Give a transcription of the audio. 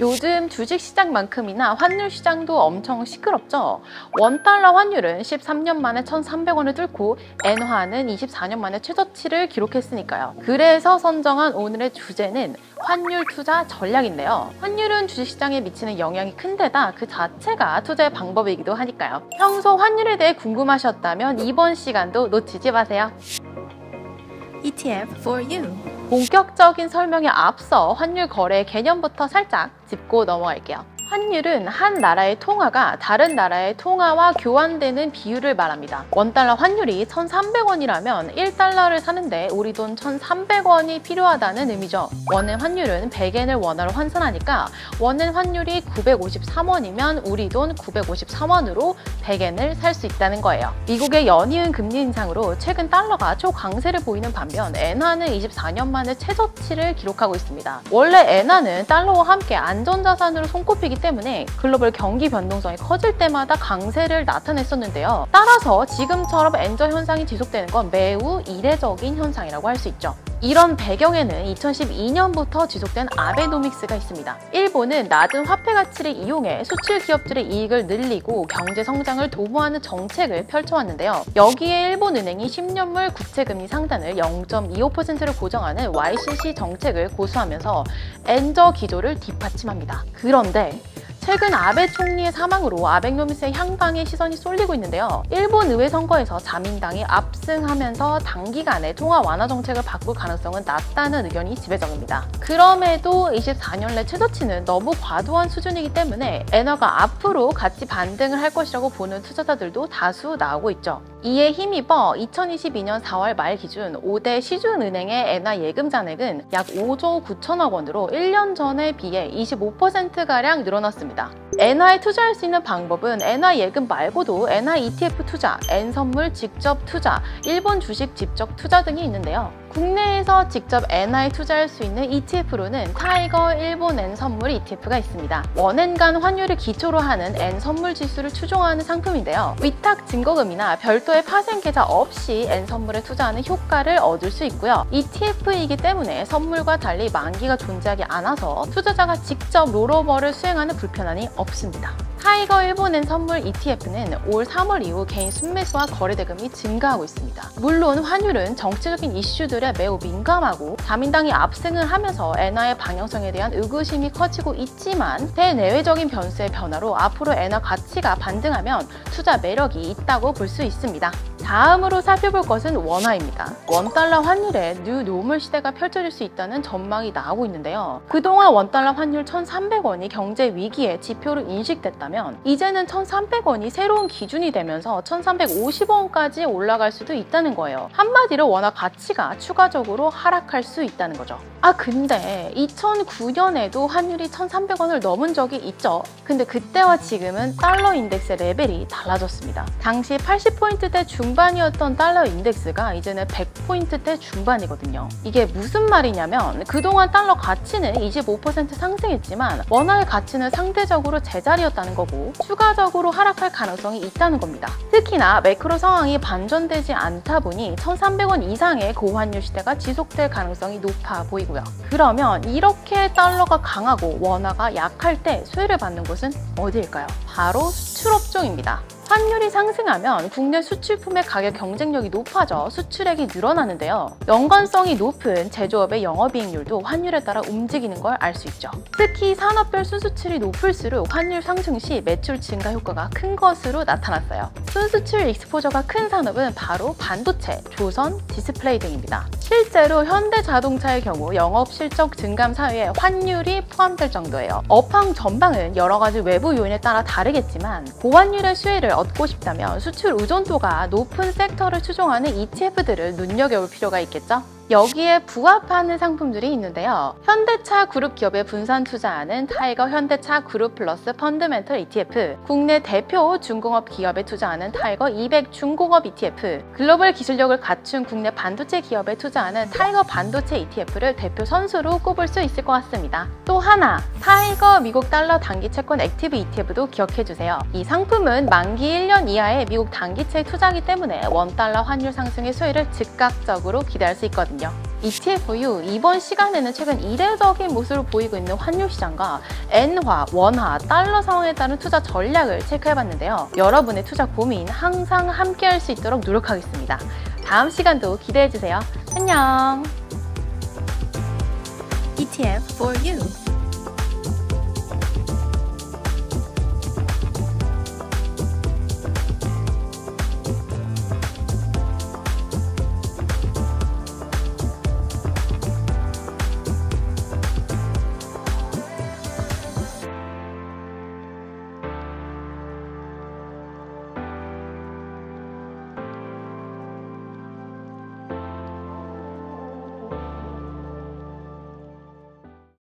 요즘 주식시장만큼이나 환율시장도 엄청 시끄럽죠. 원달러 환율은 13년 만에 1,300원을 뚫고 엔화는 24년 만에 최저치를 기록했으니까요. 그래서 선정한 오늘의 주제는 환율 투자 전략인데요. 환율은 주식시장에 미치는 영향이 큰 데다 그 자체가 투자의 방법이기도 하니까요. 평소 환율에 대해 궁금하셨다면 이번 시간도 놓치지 마세요. ETF for you. 본격적인 설명에 앞서 환율 거래 개념부터 살짝 짚고 넘어갈게요. 환율은 한 나라의 통화가 다른 나라의 통화와 교환되는 비율을 말합니다. 원달러 환율이 1,300원이라면 1달러를 사는데 우리 돈 1,300원이 필요하다는 의미죠. 원엔 환율은 100엔을 원화로 환산하니까 원엔 환율이 953원이면 우리 돈 953원으로 100엔을 살 수 있다는 거예요. 미국의 연이은 금리 인상으로 최근 달러가 초강세를 보이는 반면 엔화는 24년 만에 최저치를 기록하고 있습니다. 원래 엔화는 달러와 함께 안전자산으로 손꼽히기 때문에 글로벌 경기 변동성이 커질 때마다 강세를 나타냈었는데요. 따라서 지금처럼 엔저 현상이 지속되는 건 매우 이례적인 현상이라고 할 수 있죠. 이런 배경에는 2012년부터 지속된 아베노믹스가 있습니다. 일본은 낮은 화폐 가치를 이용해 수출 기업들의 이익을 늘리고 경제 성장을 도모하는 정책을 펼쳐왔는데요. 여기에 일본은행이 10년물 국채금리 상단을 0.25%로 고정하는 YCC 정책을 고수하면서 엔저 기조를 뒷받침합니다. 그런데 최근 아베 총리의 사망으로 아베노믹스의 향방에 시선이 쏠리고 있는데요. 일본 의회 선거에서 자민당이 압승하면서 단기간에 통화 완화 정책을 바꿀 가능성은 낮다는 의견이 지배적입니다. 그럼에도 24년 내 최저치는 너무 과도한 수준이기 때문에 엔화가 앞으로 같이 반등을 할 것이라고 보는 투자자들도 다수 나오고 있죠. 이에 힘입어 2022년 4월 말 기준 5대 시중은행의 엔화 예금 잔액은 약 5조 9천억 원으로 1년 전에 비해 25%가량 늘어났습니다. 엔화에 투자할 수 있는 방법은 엔화 예금 말고도 엔화 ETF 투자, 엔선물 직접 투자, 일본 주식 직접 투자 등이 있는데요. 국내에서 직접 엔화에 투자할 수 있는 ETF로는 타이거 일본 엔선물 ETF가 있습니다. 원엔 간 환율을 기초로 하는 엔선물 지수를 추종하는 상품인데요. 위탁 증거금이나 별도의 파생 계좌 없이 엔선물에 투자하는 효과를 얻을 수 있고요. ETF이기 때문에 선물과 달리 만기가 존재하지 않아서 투자자가 직접 롤오버를 수행하는 불편함이 없습니다. 타이거 일본엔 선물 ETF는 올 3월 이후 개인 순매수와 거래 대금이 증가하고 있습니다. 물론 환율은 정치적인 이슈들에 매우 민감하고 자민당이 압승을 하면서 엔화의 방향성에 대한 의구심이 커지고 있지만 대내외적인 변수의 변화로 앞으로 엔화 가치가 반등하면 투자 매력이 있다고 볼 수 있습니다. 다음으로 살펴볼 것은 원화입니다. 원달러 환율의 뉴 노멀 시대가 펼쳐질 수 있다는 전망이 나오고 있는데요. 그동안 원달러 환율 1,300원이 경제 위기의 지표로 인식됐다면 이제는 1,300원이 새로운 기준이 되면서 1,350원까지 올라갈 수도 있다는 거예요. 한마디로 원화 가치가 추가적으로 하락할 수 있다는 거죠. 근데 2009년에도 환율이 1,300원을 넘은 적이 있죠. 근데 그때와 지금은 달러 인덱스의 레벨이 달라졌습니다. 당시 80포인트대 중반이었던 달러 인덱스가 이제는 100포인트대 중반이거든요. 이게 무슨 말이냐면 그동안 달러 가치는 25% 상승했지만 원화의 가치는 상대적으로 제자리였다는 거고 추가적으로 하락할 가능성이 있다는 겁니다. 특히나 매크로 상황이 반전되지 않다 보니 1,300원 이상의 고환율 시대가 지속될 가능성이 높아 보이고요. 그러면 이렇게 달러가 강하고 원화가 약할 때 수혜를 받는 곳은 어디일까요? 바로 수출업종입니다. 환율이 상승하면 국내 수출품의 가격 경쟁력이 높아져 수출액이 늘어나는데요. 연관성이 높은 제조업의 영업이익률도 환율에 따라 움직이는 걸 알 수 있죠. 특히 산업별 순수출이 높을수록 환율 상승 시 매출 증가 효과가 큰 것으로 나타났어요. 순수출 익스포저가 큰 산업은 바로 반도체, 조선, 디스플레이 등입니다. 실제로 현대자동차의 경우 영업 실적 증감 사유에 환율이 포함될 정도예요. 업황 전방은 여러 가지 외부 요인에 따라 다르겠지만 고환율의 수혜를 얻고 싶다면 수출 의존도가 높은 섹터를 추종하는 ETF들을 눈여겨볼 필요가 있겠죠? 여기에 부합하는 상품들이 있는데요. 현대차 그룹 기업에 분산 투자하는 타이거 현대차 그룹 플러스 펀드멘털 ETF, 국내 대표 중공업 기업에 투자하는 타이거 200 중공업 ETF, 글로벌 기술력을 갖춘 국내 반도체 기업에 투자하는 타이거 반도체 ETF를 대표 선수로 꼽을 수 있을 것 같습니다. 또 하나, 타이거 미국 달러 단기 채권 액티브 ETF도 기억해주세요. 이 상품은 만기 1년 이하의 미국 단기채 투자이기 때문에 원달러 환율 상승의 수혜를 즉각적으로 기대할 수 있거든요. ETF4U 이번 시간에는 최근 이례적인 모습을 보이고 있는 환율 시장과 엔화, 원화, 달러 상황에 따른 투자 전략을 체크해봤는데요. 여러분의 투자 고민 항상 함께 할 수 있도록 노력하겠습니다. 다음 시간도 기대해주세요. 안녕! ETF for you.